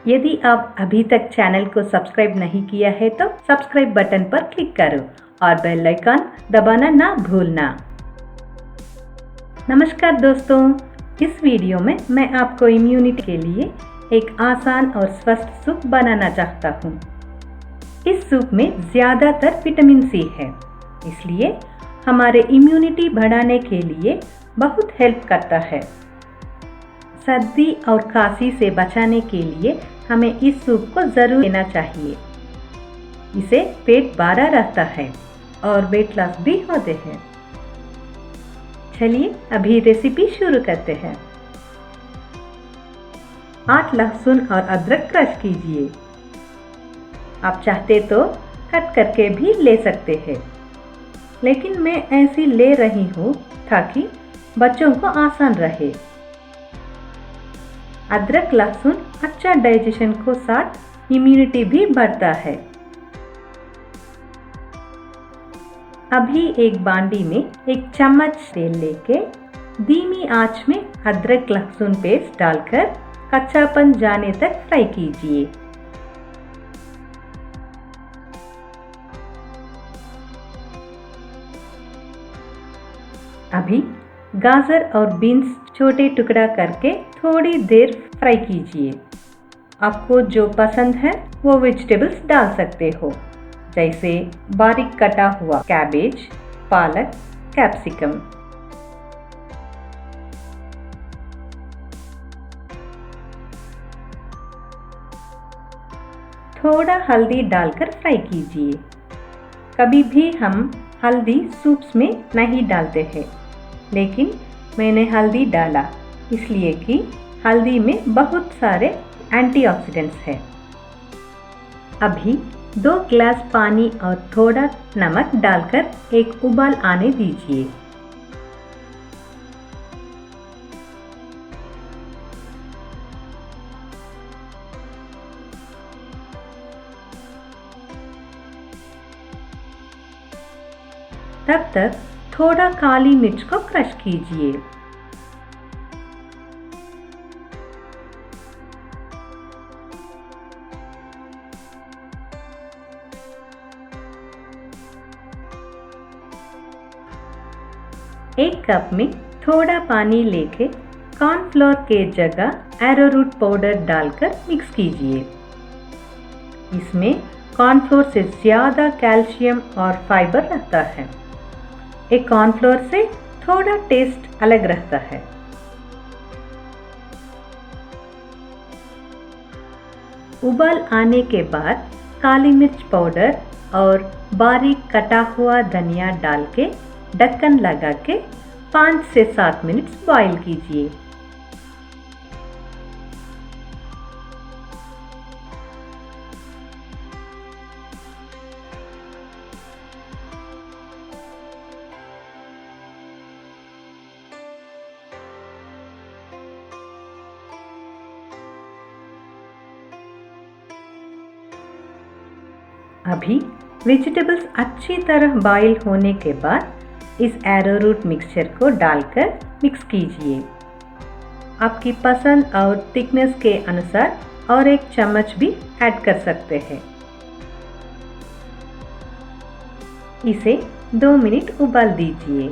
यदि आप अभी तक चैनल को सब्सक्राइब नहीं किया है तो सब्सक्राइब बटन पर क्लिक करो और बेल आइकन दबाना ना भूलना। नमस्कार दोस्तों, इस वीडियो में मैं आपको इम्यूनिटी के लिए एक आसान और स्वस्थ सूप बनाना चाहता हूँ। इस सूप में ज़्यादातर विटामिन सी है, इसलिए हमारे इम्यूनिटी बढ़ाने के लिए बहुत हेल्प करता है। सर्दी और खांसी से बचाने के लिए हमें इस सूप को ज़रूर लेना चाहिए। इससे पेट भरा रहता है और वेट लॉस भी होते हैं। चलिए अभी रेसिपी शुरू करते हैं। 8 लहसुन और अदरक क्रश कीजिए। आप चाहते तो कट करके भी ले सकते हैं, लेकिन मैं ऐसी ले रही हूँ ताकि बच्चों को आसान रहे। अदरक लहसुन अच्छा डाइजेशन को साथ इम्यूनिटी भी बढ़ता है। अभी एक बांडी में 1 चम्मच तेल लेके धीमी आंच में अदरक लहसुन पेस्ट डालकर कच्चापन जाने तक फ्राई कीजिए। अभी गाजर और बीन्स छोटे टुकड़ा करके थोड़ी देर फ्राई कीजिए। आपको जो पसंद है वो वेजिटेबल्स डाल सकते हो, जैसे बारीक कटा हुआ कैबेज, पालक, कैप्सिकम। थोड़ा हल्दी डालकर फ्राई कीजिए। कभी भी हम हल्दी सूप्स में नहीं डालते हैं, लेकिन मैंने हल्दी डाला इसलिए कि हल्दी में बहुत सारे एंटीऑक्सीडेंट्स हैं। अभी 2 ग्लास पानी और थोड़ा नमक डालकर एक उबाल आने दीजिए। तब तक थोड़ा काली मिर्च को क्रश कीजिए। एक कप में थोड़ा पानी लेके कॉर्नफ्लोर के जगह एरोरूट पाउडर डालकर मिक्स कीजिए। इसमें कॉर्नफ्लोर से ज़्यादा कैल्शियम और फाइबर रहता है। एक कॉर्नफ्लोर से थोड़ा टेस्ट अलग रहता है। उबाल आने के बाद काली मिर्च पाउडर और बारीक कटा हुआ धनिया डाल के ढक्कन लगा के 5 से 7 मिनट बॉईल कीजिए। अभी वेजिटेबल्स अच्छी तरह बॉईल होने के बाद इस एरोरूट मिक्सचर को डालकर मिक्स कीजिए। आपकी पसंद और थिकनेस के अनुसार और 1 चम्मच भी ऐड कर सकते हैं। इसे 2 मिनट उबाल दीजिए।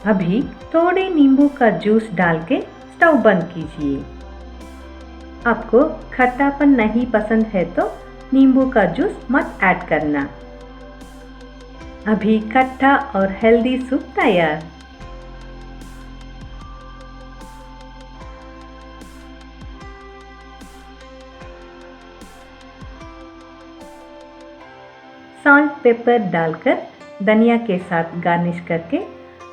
अभी थोड़े नींबू का जूस डाल के स्टव बंद कीजिए। आपको खट्टापन नहीं पसंद है तो नींबू का जूस मत ऐड करना। अभी खट्टा और हेल्दी सूप तैयार। सॉल्ट पेपर डालकर धनिया के साथ गार्निश करके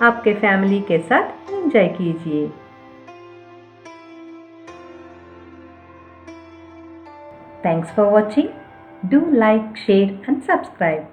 आपके फैमिली के साथ एंजॉय कीजिए। Thanks for watching. Do like, share and subscribe.